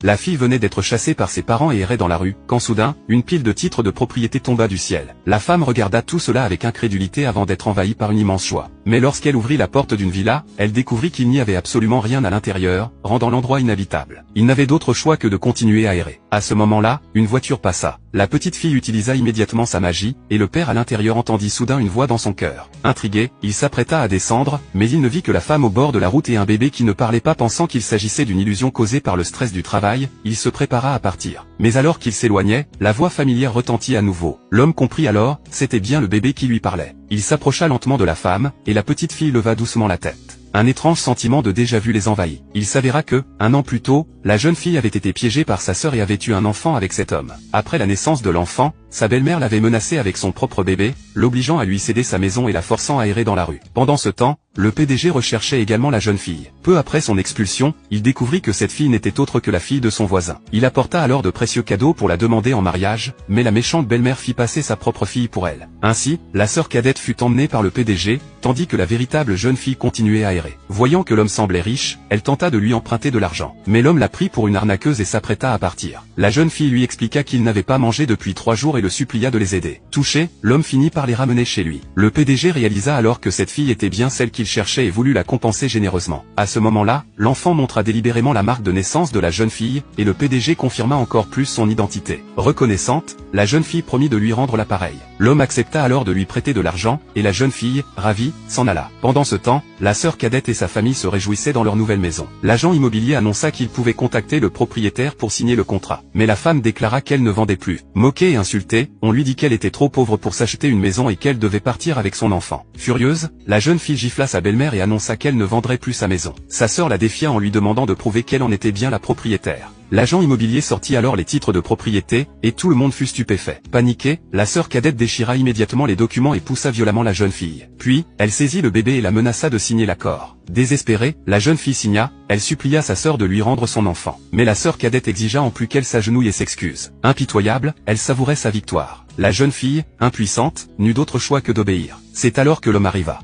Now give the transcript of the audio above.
La fille venait d'être chassée par ses parents et errait dans la rue, quand soudain, une pile de titres de propriété tomba du ciel. La femme regarda tout cela avec incrédulité avant d'être envahie par une immense joie. Mais lorsqu'elle ouvrit la porte d'une villa, elle découvrit qu'il n'y avait absolument rien à l'intérieur, rendant l'endroit inhabitable. Il n'avait d'autre choix que de continuer à errer. À ce moment-là, une voiture passa. La petite fille utilisa immédiatement sa magie, et le père à l'intérieur entendit soudain une voix dans son cœur. Intrigué, il s'apprêta à descendre, mais il ne vit que la femme au bord de la route et un bébé qui ne parlait pas. Pensant qu'il s'agissait d'une illusion causée par le stress du travail, il se prépara à partir. Mais alors qu'il s'éloignait, la voix familière retentit à nouveau. L'homme comprit alors, c'était bien le bébé qui lui parlait. Il s'approcha lentement de la femme, et la petite fille leva doucement la tête. Un étrange sentiment de déjà-vu les envahit. Il s'avéra que, un an plus tôt, la jeune fille avait été piégée par sa sœur et avait eu un enfant avec cet homme. Après la naissance de l'enfant, sa belle-mère l'avait menacée avec son propre bébé, l'obligeant à lui céder sa maison et la forçant à errer dans la rue. Pendant ce temps, le PDG recherchait également la jeune fille. Peu après son expulsion, il découvrit que cette fille n'était autre que la fille de son voisin. Il apporta alors de précieux cadeaux pour la demander en mariage, mais la méchante belle-mère fit passer sa propre fille pour elle. Ainsi, la sœur cadette fut emmenée par le PDG, tandis que la véritable jeune fille continuait à errer. Voyant que l'homme semblait riche, elle tenta de lui emprunter de l'argent. Mais l'homme la prit pour une arnaqueuse et s'apprêta à partir. La jeune fille lui expliqua qu'il n'avait pas mangé depuis 3 jours et le supplia de les aider. Touché, l'homme finit par les ramener chez lui. Le PDG réalisa alors que cette fille était bien celle qu'il cherchait et voulut la compenser généreusement. À ce moment-là, l'enfant montra délibérément la marque de naissance de la jeune fille, et le PDG confirma encore plus son identité. Reconnaissante, la jeune fille promit de lui rendre l'appareil. L'homme accepta alors de lui prêter de l'argent, et la jeune fille, ravie, s'en alla. Pendant ce temps, la sœur cadette et sa famille se réjouissaient dans leur nouvelle maison. L'agent immobilier annonça qu'il pouvait contacter le propriétaire pour signer le contrat. Mais la femme déclara qu'elle ne vendait plus. Moquée et insultée, on lui dit qu'elle était trop pauvre pour s'acheter une maison et qu'elle devait partir avec son enfant. Furieuse, la jeune fille gifla sa belle-mère et annonça qu'elle ne vendrait plus sa maison. Sa sœur la défia en lui demandant de prouver qu'elle en était bien la propriétaire. L'agent immobilier sortit alors les titres de propriété, et tout le monde fut stupéfait. Paniquée, la sœur cadette déchira immédiatement les documents et poussa violemment la jeune fille. Puis, elle saisit le bébé et la menaça de signer l'accord. Désespérée, la jeune fille signa, elle supplia sa sœur de lui rendre son enfant. Mais la sœur cadette exigea en plus qu'elle s'agenouille et s'excuse. Impitoyable, elle savourait sa victoire. La jeune fille, impuissante, n'eut d'autre choix que d'obéir. C'est alors que l'homme arriva.